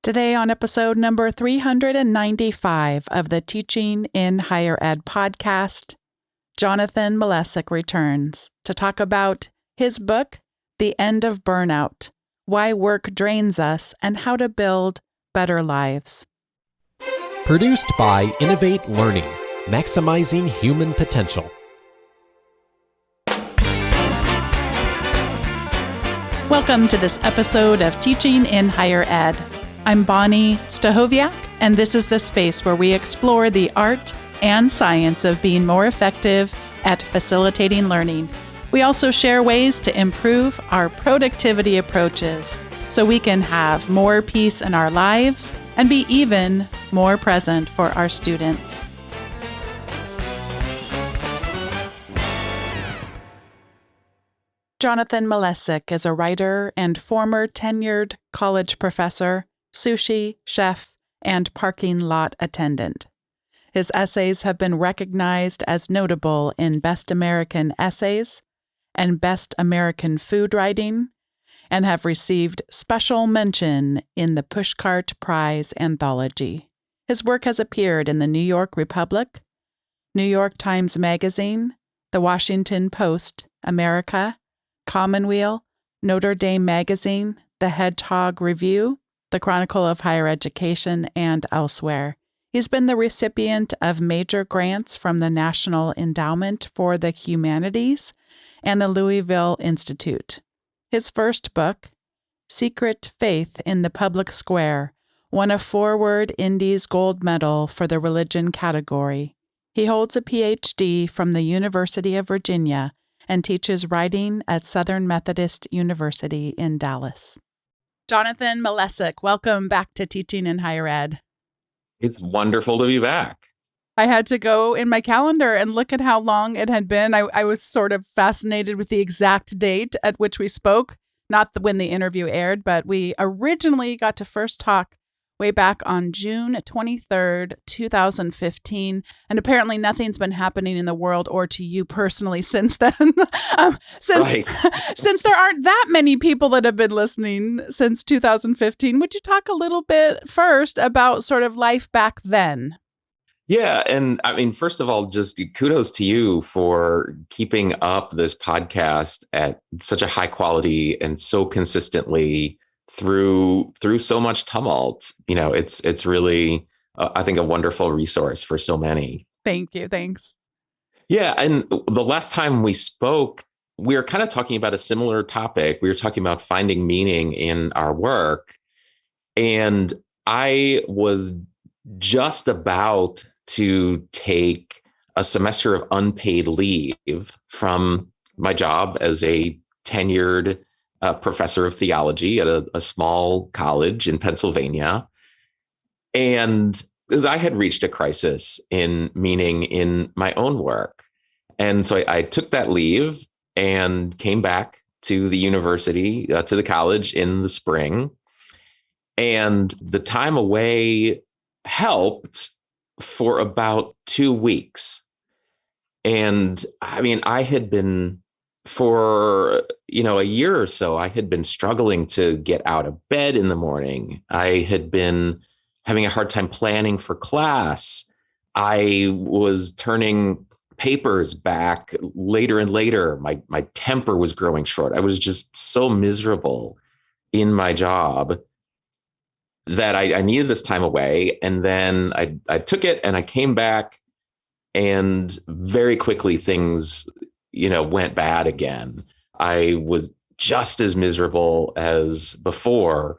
Today on episode number 395 of the Teaching in Higher Ed podcast, Jonathan Malesic returns to talk about his book, The End of Burnout, Why Work Drains Us and How to Build Better Lives. Produced by Innovate Learning, maximizing human potential. Welcome to this episode of Teaching in Higher Ed. I'm Bonnie Stahoviak, and this is the space where we explore the art and science of being more effective at facilitating learning. We also share ways to improve our productivity approaches so we can have more peace in our lives and be even more present for our students. Jonathan Malesic is a writer and former tenured college professor, sushi chef, and parking lot attendant. His essays have been recognized as notable in Best American Essays and Best American Food Writing, and have received special mention in the Pushcart Prize anthology. His work has appeared in the New York Republic, New York Times Magazine, The Washington Post, America, Commonweal, Notre Dame Magazine, The Hedgehog Review, The Chronicle of Higher Education, and elsewhere. He's been the recipient of major grants from the National Endowment for the Humanities and the Louisville Institute. His first book, Secret Faith in the Public Square, won a Forward Indies Gold Medal for the religion category. He holds a PhD from the University of Virginia and teaches writing at Southern Methodist University in Dallas. Jonathan Malesic, welcome back to Teaching in Higher Ed. It's wonderful to be back. I had to go in my calendar and look at how long it had been. I was sort of fascinated with the exact date at which we spoke, not when the interview aired, but we originally got to first talk way back on June 23rd, 2015. And apparently nothing's been happening in the world or to you personally since then. Since there aren't that many people that have been listening since 2015, would you talk a little bit first about sort of life back then? Yeah. And I mean, first of all, just kudos to you for keeping up this podcast at such a high quality and so consistently through so much tumult. You know, it's really, I think, a wonderful resource for so many. Thank you. Thanks. Yeah. And the last time we spoke, we were kind of talking about a similar topic. We were talking about finding meaning in our work. And I was just about to take a semester of unpaid leave from my job as a tenured professor of theology at a small college in Pennsylvania. And as I had reached a crisis in meaning in my own work. And so I took that leave and came back to the university, to the college in the spring. And the time away helped for about 2 weeks. And I mean, I had been for, a year or so, I had been struggling to get out of bed in the morning. I had been having a hard time planning for class. I was turning papers back later and later. My temper was growing short. I was just so miserable in my job that I needed this time away. And then I took it and I came back, and very quickly things, went bad again. I was just as miserable as before.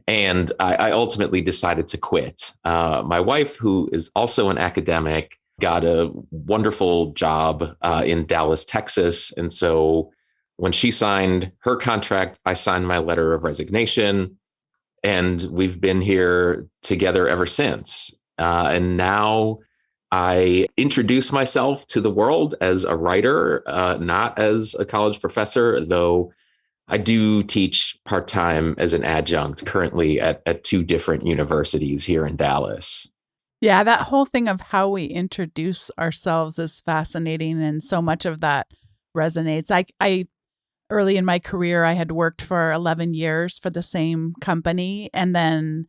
And I ultimately decided to quit. My wife, who is also an academic, got a wonderful job in Dallas, Texas. And so when she signed her contract, I signed my letter of resignation. And we've been here together ever since. And now I introduce myself to the world as a writer, not as a college professor, though I do teach part-time as an adjunct currently at 2 different universities here in Dallas. Yeah, that whole thing of how we introduce ourselves is fascinating, and so much of that resonates. I early in my career, I had worked for 11 years for the same company, and then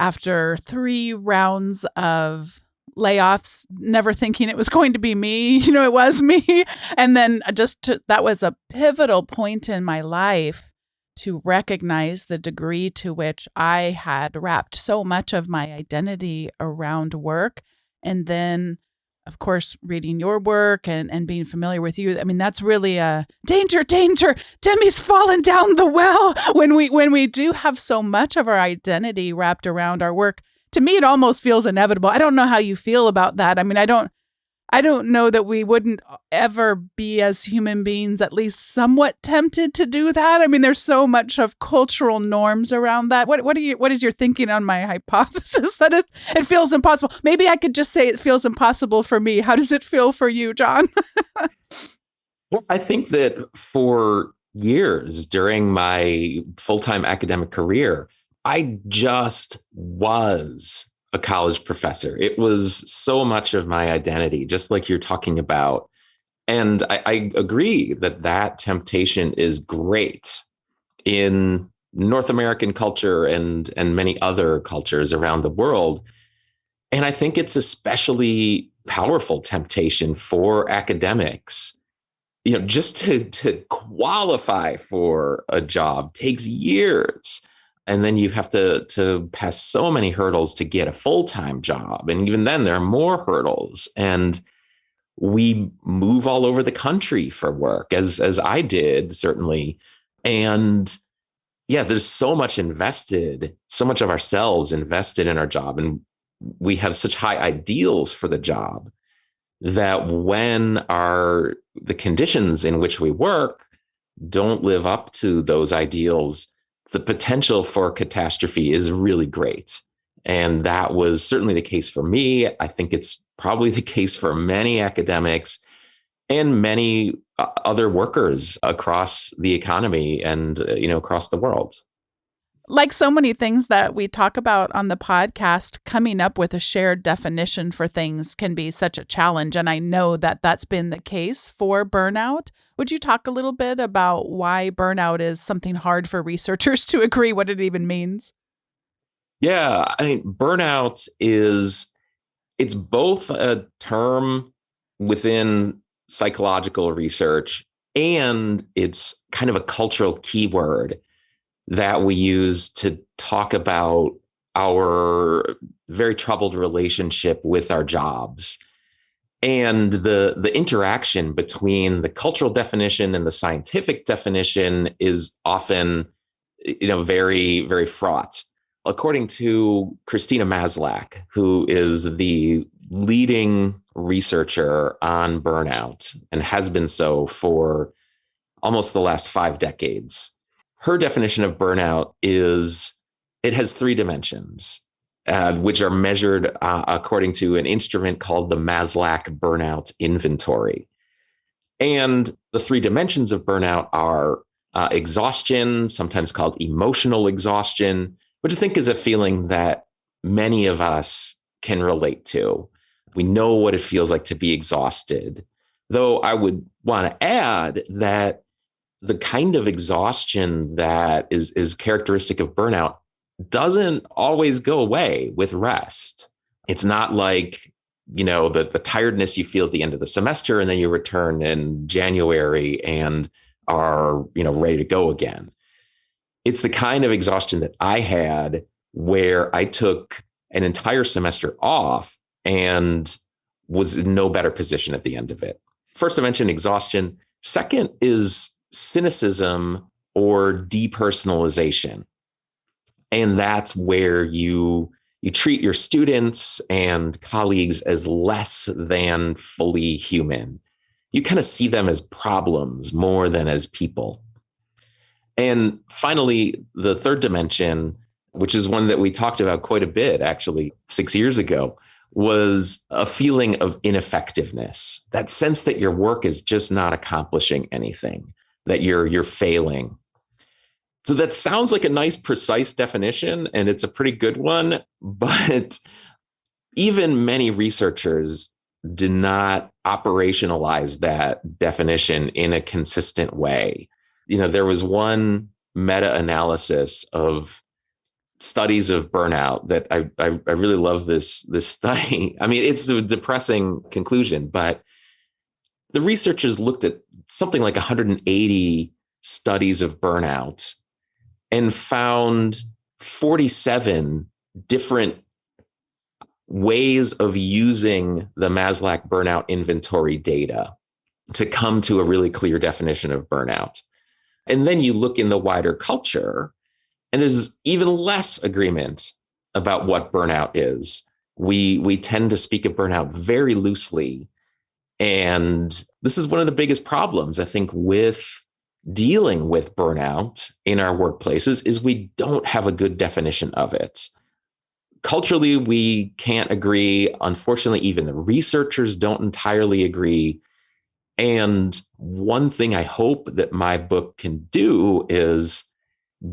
after 3 rounds of layoffs, never thinking it was going to be me. It was me. And then that was a pivotal point in my life to recognize the degree to which I had wrapped so much of my identity around work. And then, of course, reading your work and being familiar with you, I mean, that's really a danger, Demi's fallen down the well. When we do have so much of our identity wrapped around our work, to me, it almost feels inevitable. I don't know how you feel about that. I mean, I don't know that we wouldn't ever be, as human beings, at least somewhat tempted to do that. I mean, there's so much of cultural norms around that. What is your thinking on my hypothesis that it feels impossible? Maybe I could just say it feels impossible for me. How does it feel for you, John? Well, I think that for years during my full-time academic career, I just was a college professor. It was so much of my identity, just like you're talking about. And I agree that temptation is great in North American culture and many other cultures around the world. And I think it's especially powerful temptation for academics. Just to qualify for a job takes years. And then you have to pass so many hurdles to get a full-time job. And even then, there are more hurdles. And we move all over the country for work, as I did, certainly. And yeah, there's so much invested, so much of ourselves invested in our job. And we have such high ideals for the job that when the conditions in which we work don't live up to those ideals, the potential for catastrophe is really great. And that was certainly the case for me. I think it's probably the case for many academics and many other workers across the economy and, across the world. Like so many things that we talk about on the podcast, coming up with a shared definition for things can be such a challenge. And I know that that's been the case for burnout. Would you talk a little bit about why burnout is something hard for researchers to agree what it even means? Yeah, I mean, burnout it's both a term within psychological research and it's kind of a cultural keyword that we use to talk about our very troubled relationship with our jobs. And the interaction between the cultural definition and the scientific definition is often, very, very fraught. According to Christina Maslach, who is the leading researcher on burnout and has been so for almost the last 5 decades, her definition of burnout is it has 3 dimensions, which are measured according to an instrument called the Maslach Burnout Inventory. And the 3 dimensions of burnout are exhaustion, sometimes called emotional exhaustion, which I think is a feeling that many of us can relate to. We know what it feels like to be exhausted, though I would want to add that the kind of exhaustion that is characteristic of burnout doesn't always go away with rest. It's not like, the tiredness you feel at the end of the semester and then you return in January and are, ready to go again. It's the kind of exhaustion that I had where I took an entire semester off and was in no better position at the end of it. First, I mentioned exhaustion. Second is cynicism or depersonalization. And that's where you treat your students and colleagues as less than fully human. You kind of see them as problems more than as people. And finally, the third dimension, which is one that we talked about quite a bit, actually, 6 years ago, was a feeling of ineffectiveness, that sense that your work is just not accomplishing anything, that you're failing. So that sounds like a nice, precise definition, and it's a pretty good one. But even many researchers do not operationalize that definition in a consistent way. There was one meta-analysis of studies of burnout that I really love this study. I mean, it's a depressing conclusion, but the researchers looked at something like 180 studies of burnout and found 47 different ways of using the Maslach burnout inventory data to come to a really clear definition of burnout. And then you look in the wider culture, and there's even less agreement about what burnout is. We tend to speak of burnout very loosely. And this is one of the biggest problems, I think, with dealing with burnout in our workplaces is we don't have a good definition of it. Culturally, we can't agree. Unfortunately, even the researchers don't entirely agree. And one thing I hope that my book can do is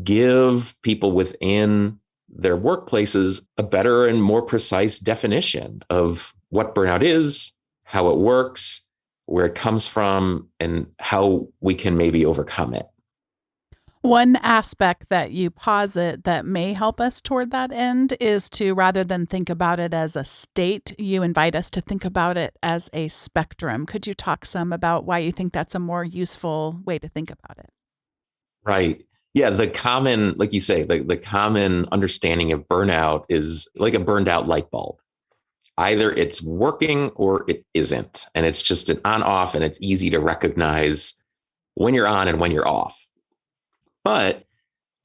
give people within their workplaces a better and more precise definition of what burnout is, how it works, where it comes from, and how we can maybe overcome it. One aspect that you posit that may help us toward that end is to, rather than think about it as a state, you invite us to think about it as a spectrum. Could you talk some about why you think that's a more useful way to think about it? Right. Yeah, the common, like you say, the common understanding of burnout is like a burned out light bulb. Either it's working or it isn't. And it's just an on off, and it's easy to recognize when you're on and when you're off. But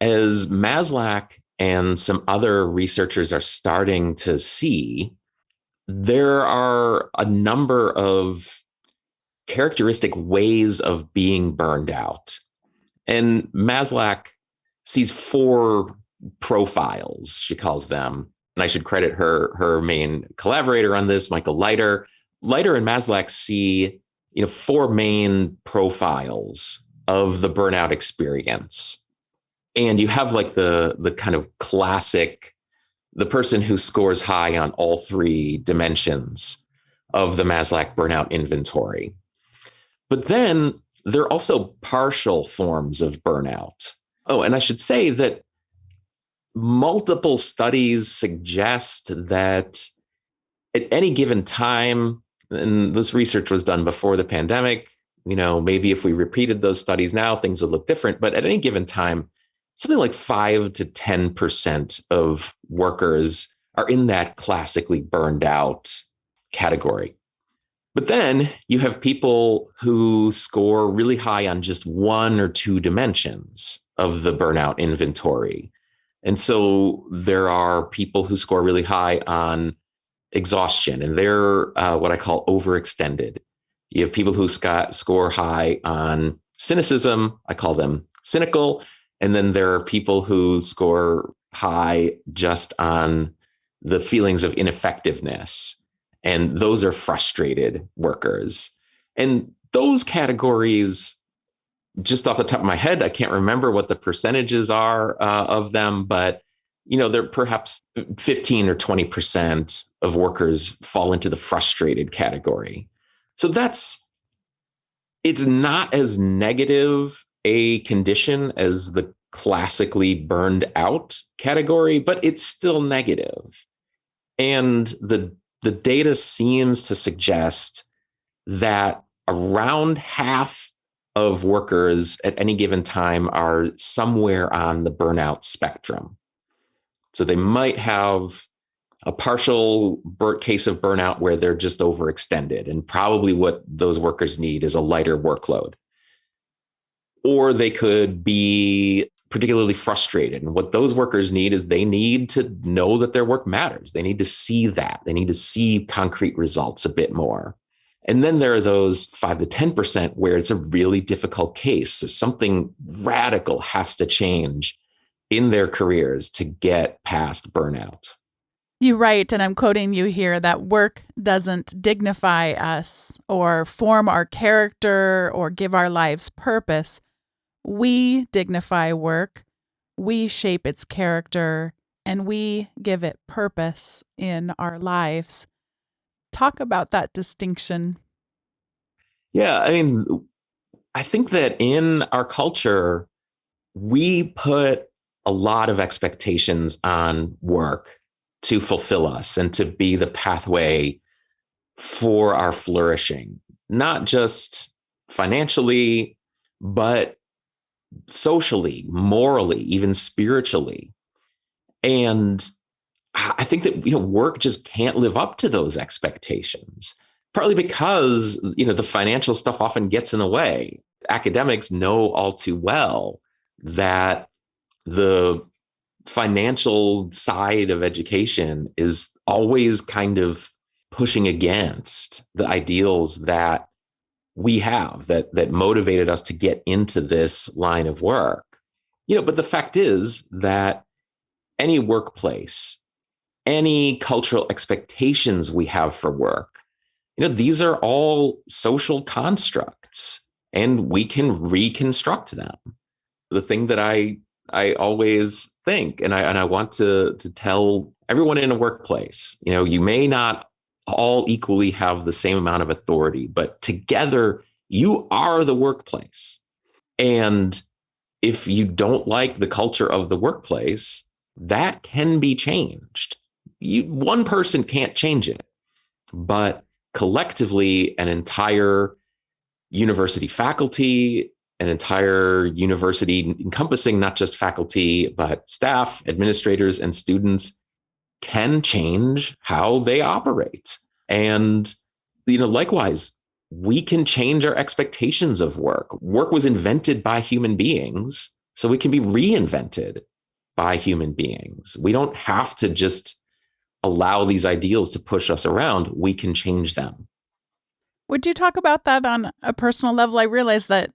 as Maslach and some other researchers are starting to see, there are a number of characteristic ways of being burned out. And Maslach sees 4 profiles, she calls them. And I should credit her main collaborator on this, Michael Leiter. Leiter and Maslach see 4 main profiles of the burnout experience. And you have like the kind of classic, the person who scores high on all 3 dimensions of the Maslach burnout inventory. But then there are also partial forms of burnout. Oh, and I should say that multiple studies suggest that at any given time, and this research was done before the pandemic, maybe if we repeated those studies now, things would look different. But at any given time, something like 5 to 10% of workers are in that classically burned out category. But then you have people who score really high on just 1 or 2 dimensions of the burnout inventory. And so there are people who score really high on exhaustion, and they're what I call overextended. You have people who score high on cynicism. I call them cynical. And then there are people who score high just on the feelings of ineffectiveness. And those are frustrated workers. And those categories, just off the top of my head, I can't remember what the percentages are of them, but they're perhaps 15 or 20% of workers fall into the frustrated category. So it's not as negative a condition as the classically burned out category, but it's still negative. And the data seems to suggest that around half of workers at any given time are somewhere on the burnout spectrum. So they might have a partial case of burnout where they're just overextended, and probably what those workers need is a lighter workload. Or they could be particularly frustrated. And what those workers need is they need to know that their work matters. They need to see that. They need to see concrete results a bit more. And then there are those 5 to 10% where it's a really difficult case. So something radical has to change in their careers to get past burnout. You write, and I'm quoting you here, that work doesn't dignify us or form our character or give our lives purpose. We dignify work, we shape its character, and we give it purpose in our lives. Talk about that distinction. Yeah, I mean, I think that in our culture, we put a lot of expectations on work to fulfill us and to be the pathway for our flourishing, not just financially, but socially, morally, even spiritually. And I think that, work just can't live up to those expectations, partly because, the financial stuff often gets in the way. Academics know all too well that the financial side of education is always kind of pushing against the ideals that we have that motivated us to get into this line of work. But the fact is that any workplace, any cultural expectations we have for work, these are all social constructs and we can reconstruct them. The thing that I always think, and I want to tell everyone in a workplace, you may not all equally have the same amount of authority, but together you are the workplace. And if you don't like the culture of the workplace, that can be changed. One person can't change it, but collectively, an entire university faculty, an entire university encompassing not just faculty, but staff, administrators, and students can change how they operate. And, likewise, we can change our expectations of work. Work was invented by human beings, so it can be reinvented by human beings. We don't have to just allow these ideals to push us around. We can change them. Would you talk about that on a personal level? I realize that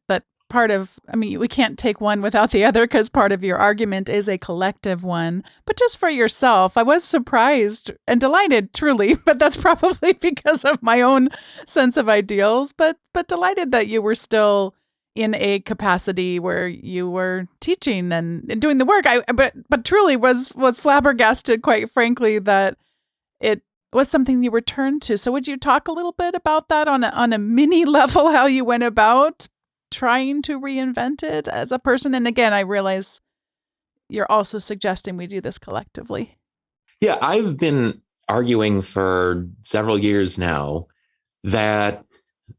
part of, we can't take one without the other because part of your argument is a collective one. But just for yourself, I was surprised and delighted, truly, but that's probably because of my own sense of ideals, but delighted that you were still in a capacity where you were teaching and doing the work. But truly was flabbergasted, quite frankly, that it was something you returned to. So would you talk a little bit about that on a mini level, how you went about trying to reinvent it as a person? And again, I realize you're also suggesting we do this collectively. Yeah, I've been arguing for several years now that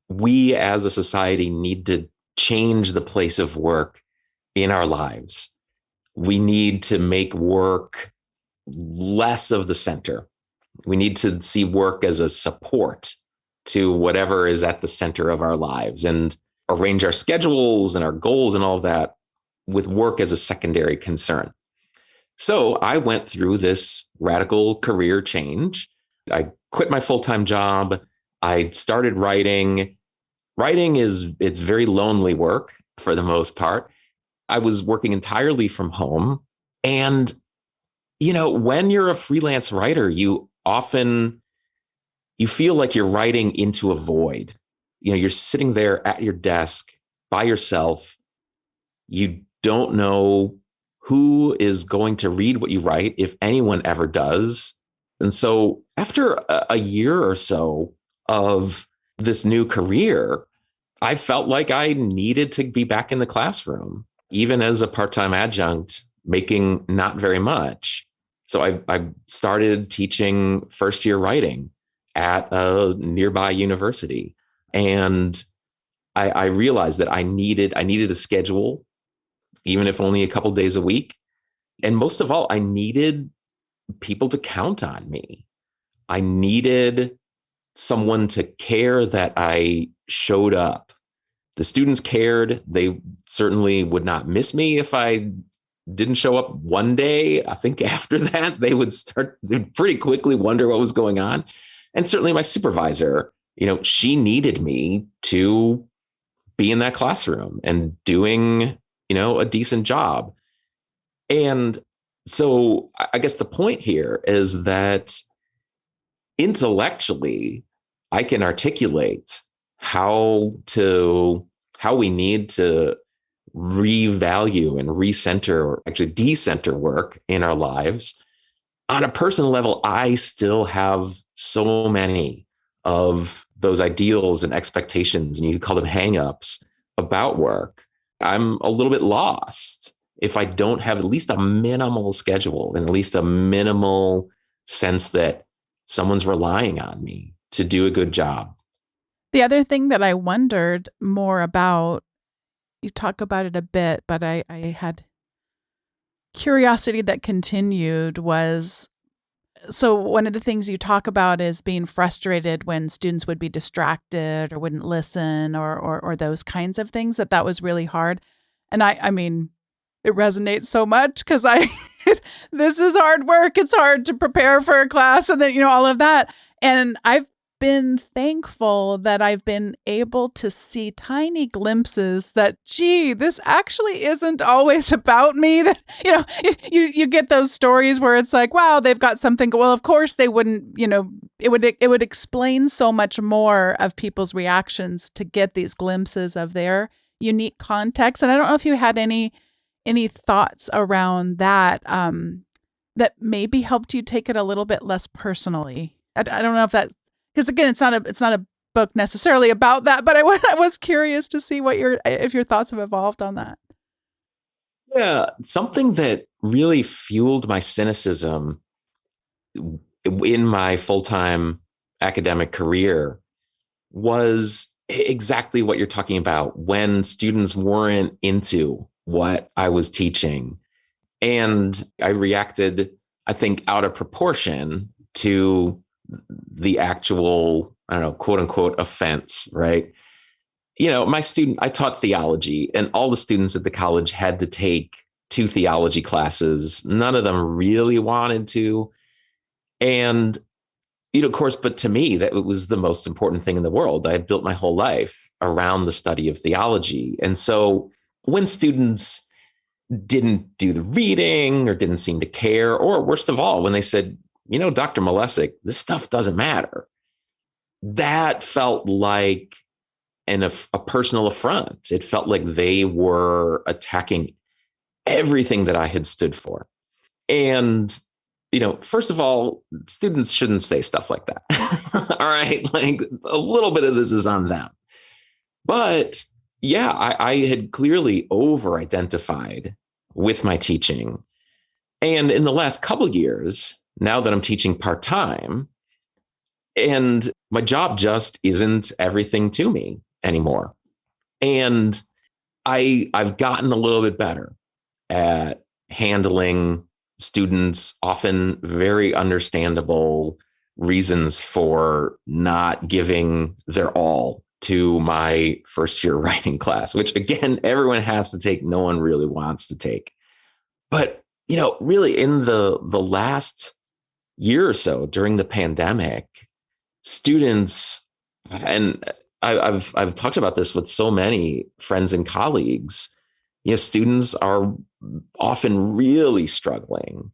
we as a society need to change the place of work in our lives. We need to make work less of the center. We need to see work as a support to whatever is at the center of our lives and arrange our schedules and our goals and all of that with work as a secondary concern. So I went through this radical career change. I quit my full-time job. I started writing. Writing it's very lonely work for the most part. I was working entirely from home. And, when you're a freelance writer, you feel like you're writing into a void. You're sitting there at your desk by yourself. You don't know who is going to read what you write, if anyone ever does. And so after a year or so of this new career, I felt like I needed to be back in the classroom, even as a part-time adjunct, making not very much. So I started teaching first-year writing at a nearby university. And I realized that I needed a schedule, even if only a couple days a week. And most of all, I needed people to count on me. I needed someone to care that I showed up. The students cared. They certainly would not miss me if I didn't show up one day. I think after that, they'd pretty quickly wonder what was going on. And certainly my supervisor, she needed me to be in that classroom and doing, a decent job. And so I guess the point here is that intellectually, I can articulate how we need to revalue and recenter, or actually decenter work in our lives. On a personal level, I still have so many of those ideals and expectations, and you could call them hangups about work. I'm a little bit lost if I don't have at least a minimal schedule and at least a minimal sense that someone's relying on me to do a good job. The other thing that I wondered more about, you talk about it a bit, but I had curiosity that continued was, so one of the things you talk about is being frustrated when students would be distracted or wouldn't listen or those kinds of things, that was really hard. And I mean, it resonates so much because this is hard work. It's hard to prepare for a class and then, all of that. And I've been thankful that I've been able to see tiny glimpses that, gee, this actually isn't always about me. That, you get those stories where it's like, wow, they've got something. Well, of course they wouldn't, it would explain so much more of people's reactions to get these glimpses of their unique context. And I don't know if you had any thoughts around that, that maybe helped you take it a little bit less personally. I don't know if that, because again, it's not a book necessarily about that, but I was curious to see if your thoughts have evolved on that. Yeah, something that really fueled my cynicism in my full-time academic career was exactly what you're talking about, when students weren't into what I was teaching. And I reacted, I think, out of proportion to the actual, I don't know, quote unquote offense, right? I taught theology, and all the students at the college had to take 2 theology classes. None of them really wanted to. And, of course, but to me, that was the most important thing in the world. I had built my whole life around the study of theology. And so when students didn't do the reading or didn't seem to care, or worst of all, when they said, Dr. Malesic, this stuff doesn't matter, that felt like a personal affront. It felt like they were attacking everything that I had stood for. And, first of all, students shouldn't say stuff like that. All right. Like, a little bit of this is on them. But yeah, I had clearly over-identified with my teaching. And in the last couple of years, now that I'm teaching part-time, and my job just isn't everything to me anymore. And I've gotten a little bit better at handling students' often very understandable reasons for not giving their all to my first year writing class, which again, everyone has to take. No one really wants to take. But, really in the last year or so during the pandemic, students, and I've talked about this with so many friends and colleagues, students are often really struggling.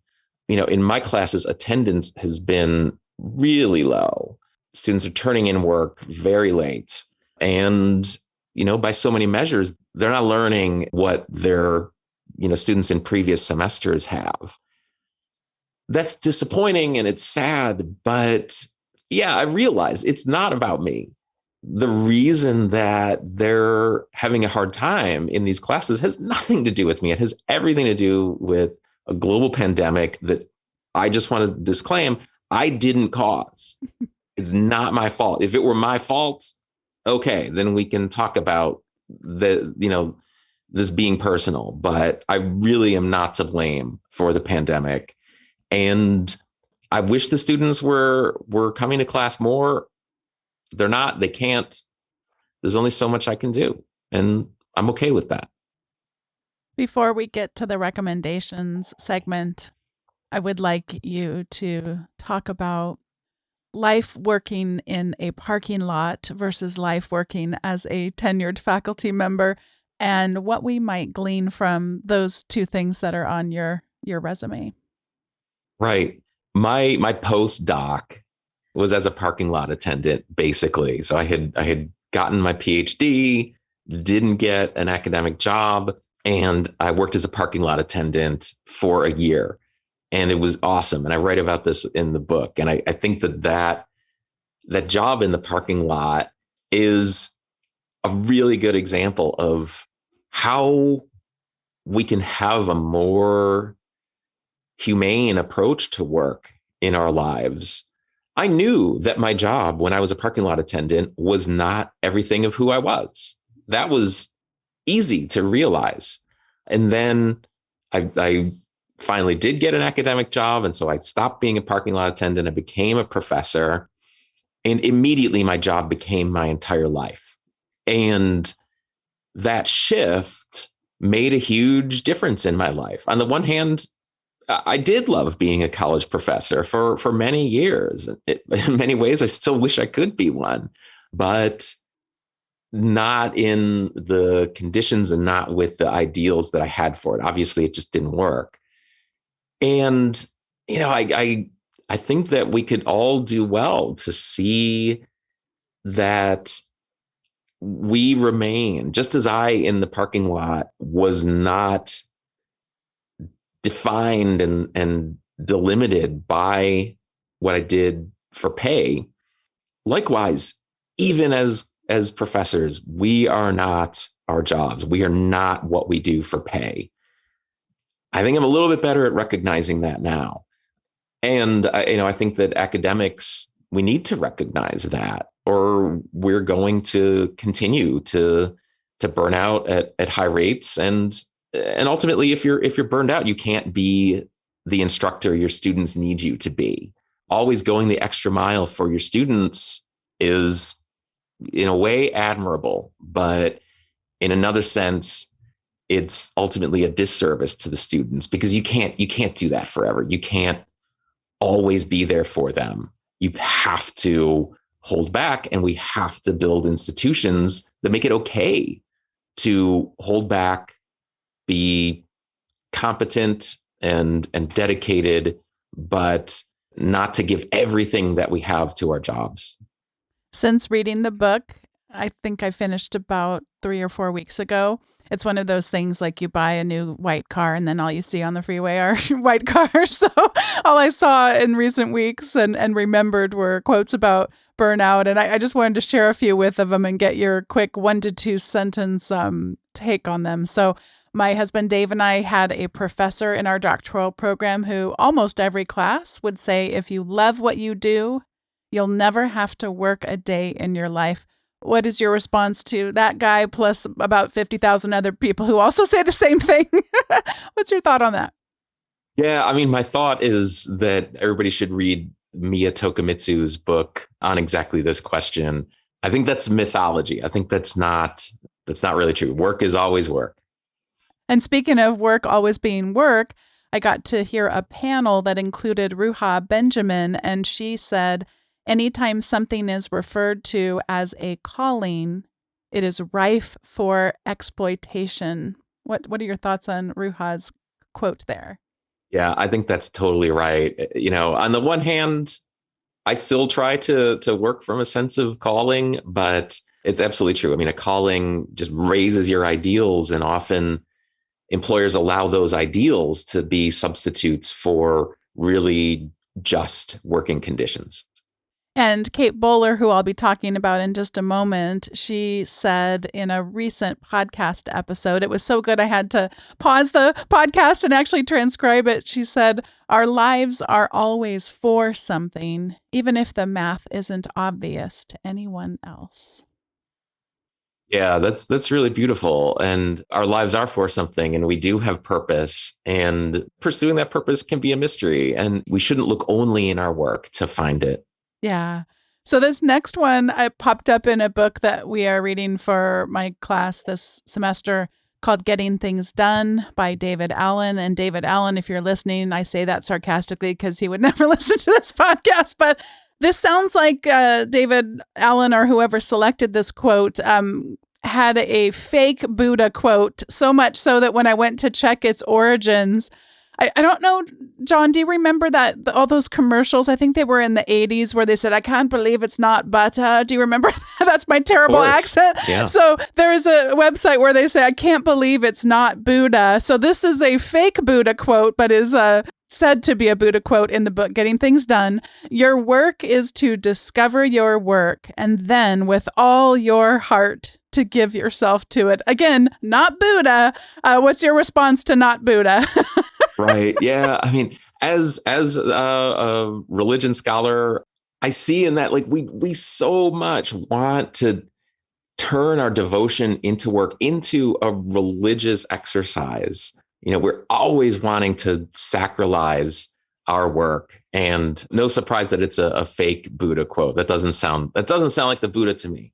In my classes, attendance has been really low. Students are turning in work very late. And, by so many measures, they're not learning what their, students in previous semesters have. That's disappointing and it's sad, but yeah, I realize it's not about me. The reason that they're having a hard time in these classes has nothing to do with me. It has everything to do with a global pandemic that I just want to disclaim I didn't cause. It's not my fault. If it were my fault, okay, then we can talk about this being personal, but I really am not to blame for the pandemic. And I wish the students were coming to class more. They're not, they can't. There's only so much I can do. And I'm okay with that. Before we get to the recommendations segment, I would like you to talk about life working in a parking lot versus life working as a tenured faculty member, and what we might glean from those 2 things that are on your resume. Right. My postdoc was as a parking lot attendant, basically. So I had gotten my PhD, didn't get an academic job, and I worked as a parking lot attendant for a year. And it was awesome. And I write about this in the book. And I think that job in the parking lot is a really good example of how we can have a more humane approach to work in our lives. I knew that my job when I was a parking lot attendant was not everything of who I was. That was easy to realize. And then I finally did get an academic job. And so I stopped being a parking lot attendant. I became a professor. And immediately my job became my entire life. And that shift made a huge difference in my life. On the one hand, I did love being a college professor for many years. In many ways, I still wish I could be one, but not in the conditions and not with the ideals that I had for it. Obviously, it just didn't work. And, I think that we could all do well to see that we remain, just as I in the parking lot was not defined and delimited by what I did for pay. Likewise, even as professors, we are not our jobs. We are not what we do for pay. I think I'm a little bit better at recognizing that now. And I think that academics, we need to recognize that, or we're going to continue to burn out at high rates. And ultimately, if you're burned out, you can't be the instructor your students need you to be. Always going the extra mile for your students is, in a way, admirable, but in another sense, it's ultimately a disservice to the students, because you can't do that forever. You can't always be there for them. You have to hold back, and we have to build institutions that make it okay to hold back, be competent and dedicated, but not to give everything that we have to our jobs. Since reading the book, I think I finished about 3 or 4 weeks ago. It's one of those things like you buy a new white car and then all you see on the freeway are white cars. So all I saw in recent weeks and remembered were quotes about burnout. And I just wanted to share a few with of them and get your quick 1 to 2 sentence take on them. So my husband Dave and I had a professor in our doctoral program who almost every class would say, if you love what you do, you'll never have to work a day in your life. What is your response to that guy plus about 50,000 other people who also say the same thing? What's your thought on that? Yeah, I mean, my thought is that everybody should read Miya Tokumitsu's book on exactly this question. I think that's mythology. I think that's not really true. Work is always work. And speaking of work always being work, I got to hear a panel that included Ruha Benjamin, and she said, anytime something is referred to as a calling, it is rife for exploitation. What are your thoughts on Ruha's quote there? Yeah, I think that's totally right. On the one hand, I still try to work from a sense of calling, but it's absolutely true. I mean, a calling just raises your ideals, and often employers allow those ideals to be substitutes for really just working conditions. And Kate Bowler, who I'll be talking about in just a moment, she said in a recent podcast episode, it was so good I had to pause the podcast and actually transcribe it. She said, our lives are always for something, even if the math isn't obvious to anyone else. Yeah, that's really beautiful. And our lives are for something, and we do have purpose, and pursuing that purpose can be a mystery, and we shouldn't look only in our work to find it. Yeah. So this next one, I popped up in a book that we are reading for my class this semester called Getting Things Done by David Allen. And David Allen, if you're listening, I say that sarcastically because he would never listen to this podcast. But this sounds like David Allen or whoever selected this quote had a fake Buddha quote, so much so that when I went to check its origins, I don't know, John, do you remember that all those commercials? I think they were in the 80s where they said, I can't believe it's not butter. Do you remember? That's my terrible accent. Yeah. So there is a website where they say, I can't believe it's not Buddha. So this is a fake Buddha quote, but is said to be a Buddha quote in the book, Getting Things Done. Your work is to discover your work and then with all your heart to give yourself to it. Again, not Buddha. What's your response to not Buddha? Right. Yeah. I mean, as a religion scholar, I see in that, like, we so much want to turn our devotion into work, into a religious exercise. We're always wanting to sacralize our work, and no surprise that it's a fake Buddha quote. That doesn't sound like the Buddha to me.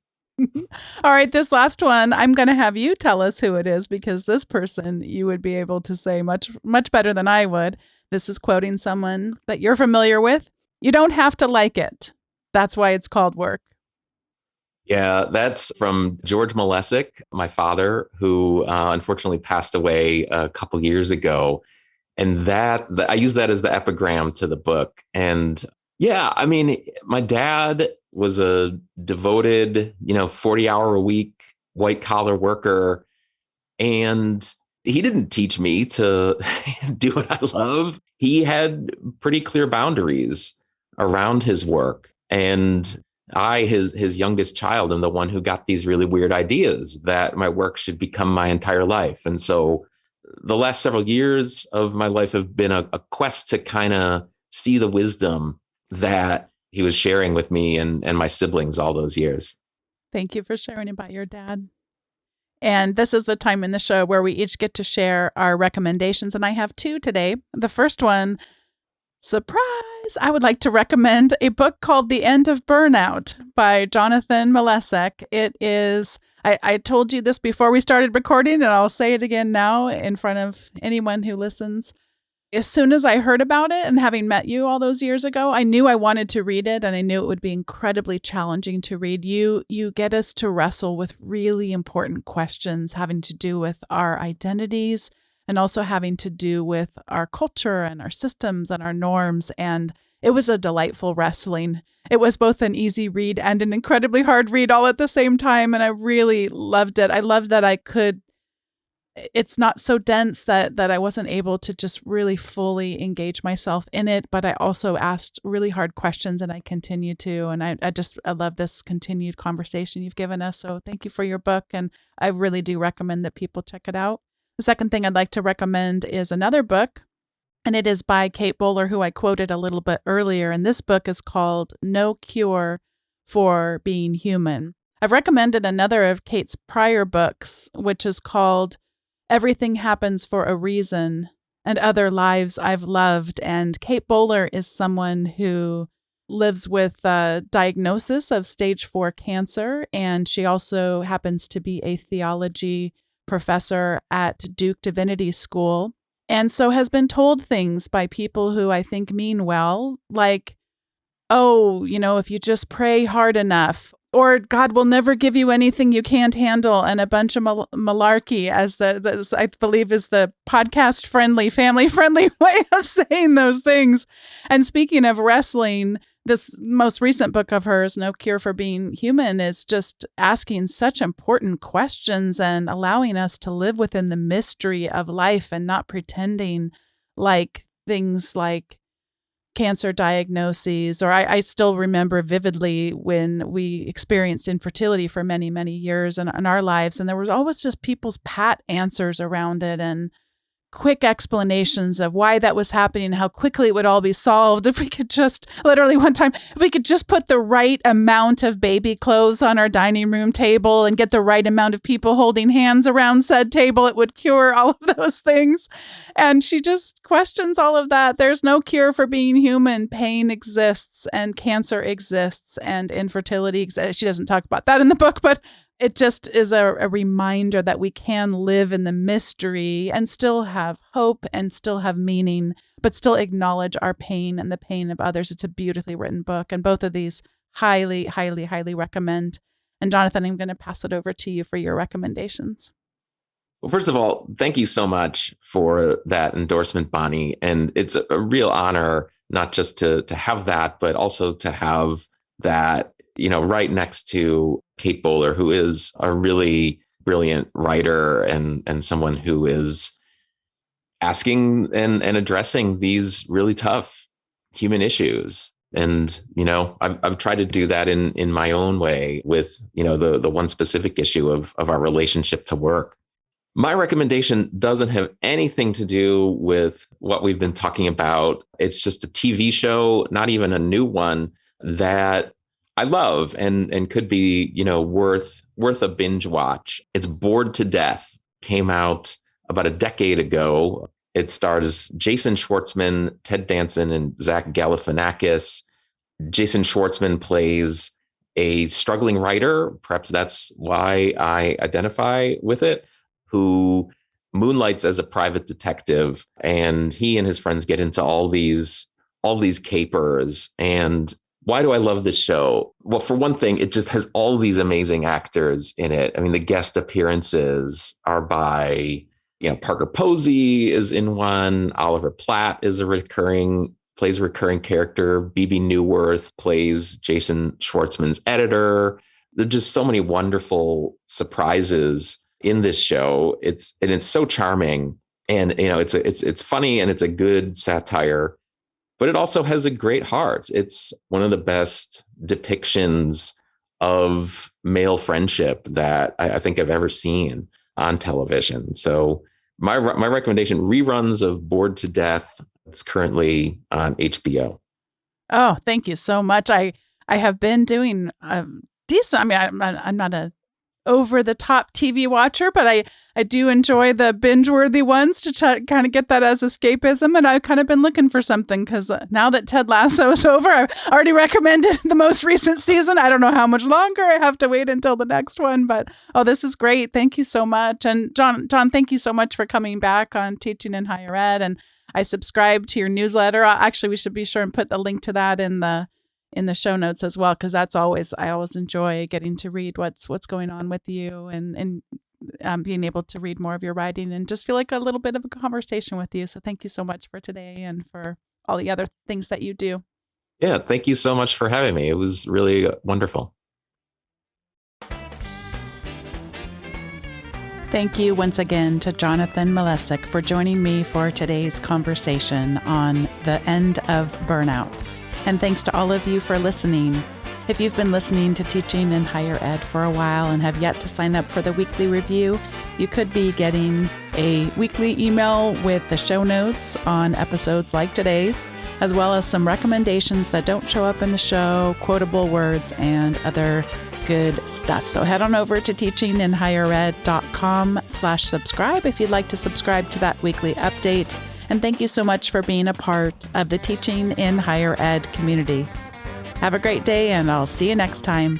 All right, this last one, I'm going to have you tell us who it is, because this person you would be able to say much, much better than I would. This is quoting someone that you're familiar with. You don't have to like it. That's why it's called work. Yeah, that's from George Malesic, my father, who unfortunately passed away a couple years ago. And I use that as the epigram to the book. And yeah, I mean, my dad was a devoted, 40-hour-a-week white collar worker. And he didn't teach me to do what I love. He had pretty clear boundaries around his work. And I, his youngest child, am the one who got these really weird ideas that my work should become my entire life. And so the last several years of my life have been a quest to kind of see the wisdom that he was sharing with me and my siblings all those years. Thank you for sharing about your dad. And this is the time in the show where we each get to share our recommendations. And I have two today. The first one, surprise, I would like to recommend a book called The End of Burnout by Jonathan Malesic. It is, I told you this before we started recording, and I'll say it again now in front of anyone who listens. As soon as I heard about it, and having met you all those years ago, I knew I wanted to read it, and I knew it would be incredibly challenging to read. You get us to wrestle with really important questions having to do with our identities, and also having to do with our culture and our systems and our norms. And it was a delightful wrestling. It was both an easy read and an incredibly hard read all at the same time. And I really loved it. I loved that it's not so dense that I wasn't able to just really fully engage myself in it, but I also asked really hard questions, and I continue to. And I love this continued conversation you've given us. So thank you for your book. And I really do recommend that people check it out. The second thing I'd like to recommend is another book, and it is by Kate Bowler, who I quoted a little bit earlier. And this book is called No Cure for Being Human. I've recommended another of Kate's prior books, which is called Everything Happens for a Reason and Other Lives I've Loved. And Kate Bowler is someone who lives with a diagnosis of stage 4 cancer. And she also happens to be a theology professor at Duke Divinity School. And so has been told things by people who I think mean well, like, oh, if you just pray hard enough, or God will never give you anything you can't handle, and a bunch of malarkey, as I believe is the podcast-friendly, family-friendly way of saying those things. And speaking of wrestling, this most recent book of hers, No Cure for Being Human, is just asking such important questions and allowing us to live within the mystery of life and not pretending like things like cancer diagnoses, or I still remember vividly when we experienced infertility for many, many years in our lives. And there was always just people's pat answers around it and quick explanations of why that was happening, how quickly it would all be solved if we could just, literally one time, if we could just put the right amount of baby clothes on our dining room table and get the right amount of people holding hands around said table, it would cure all of those things. And she just questions all of that. There's no cure for being human. Pain exists, and cancer exists, and infertility exists. She doesn't talk about that in the book, but it just is a reminder that we can live in the mystery and still have hope and still have meaning, but still acknowledge our pain and the pain of others. It's a beautifully written book, and both of these highly, highly, highly recommend. And Jonathan, I'm going to pass it over to you for your recommendations. Well, first of all, thank you so much for that endorsement, Bonnie. And it's a real honor, not just to have that, but also to have that, right next to Kate Bowler, who is a really brilliant writer and someone who is asking and addressing these really tough human issues. And, I've tried to do that in my own way with, the one specific issue of our relationship to work. My recommendation doesn't have anything to do with what we've been talking about. It's just a TV show, not even a new one, that I love and could be, worth a binge watch. It's Bored to Death. Came out about a decade ago. It stars Jason Schwartzman, Ted Danson, and Zach Galifianakis. Jason Schwartzman plays a struggling writer. Perhaps that's why I identify with it, who moonlights as a private detective. And he and his friends get into all these capers. And why do I love this show? Well, for one thing, it just has all these amazing actors in it. I mean, the guest appearances are by, Parker Posey is in one. Oliver Platt is plays a recurring character. Bebe Neuwirth plays Jason Schwartzman's editor. There are just so many wonderful surprises in this show. It's so charming, and it's funny, and it's a good satire. But it also has a great heart. It's one of the best depictions of male friendship that I think I've ever seen on television. So my recommendation, reruns of Bored to Death. It's currently on HBO. Oh, thank you so much. I have been doing decent. I mean, I'm not a over the top TV watcher, but I do enjoy the binge worthy ones to kind of get that as escapism. And I've kind of been looking for something because now that Ted Lasso is over, I've already recommended the most recent season. I don't know how much longer I have to wait until the next one, but this is great. Thank you so much. And John, thank you so much for coming back on Teaching in Higher Ed. And I subscribe to your newsletter. Actually, we should be sure and put the link to that in the show notes as well, because I always enjoy getting to read what's going on with you and being able to read more of your writing and just feel like a little bit of a conversation with you. So thank you so much for today and for all the other things that you do. Yeah, thank you so much for having me. It was really wonderful. Thank you once again to Jonathan Malesic for joining me for today's conversation on the end of burnout. And thanks to all of you for listening. If you've been listening to Teaching in Higher Ed for a while and have yet to sign up for the weekly review, you could be getting a weekly email with the show notes on episodes like today's, as well as some recommendations that don't show up in the show, quotable words, and other good stuff. So head on over to teachinginhighered.com/subscribe if you'd like to subscribe to that weekly update. And thank you so much for being a part of the Teaching in Higher Ed community. Have a great day, and I'll see you next time.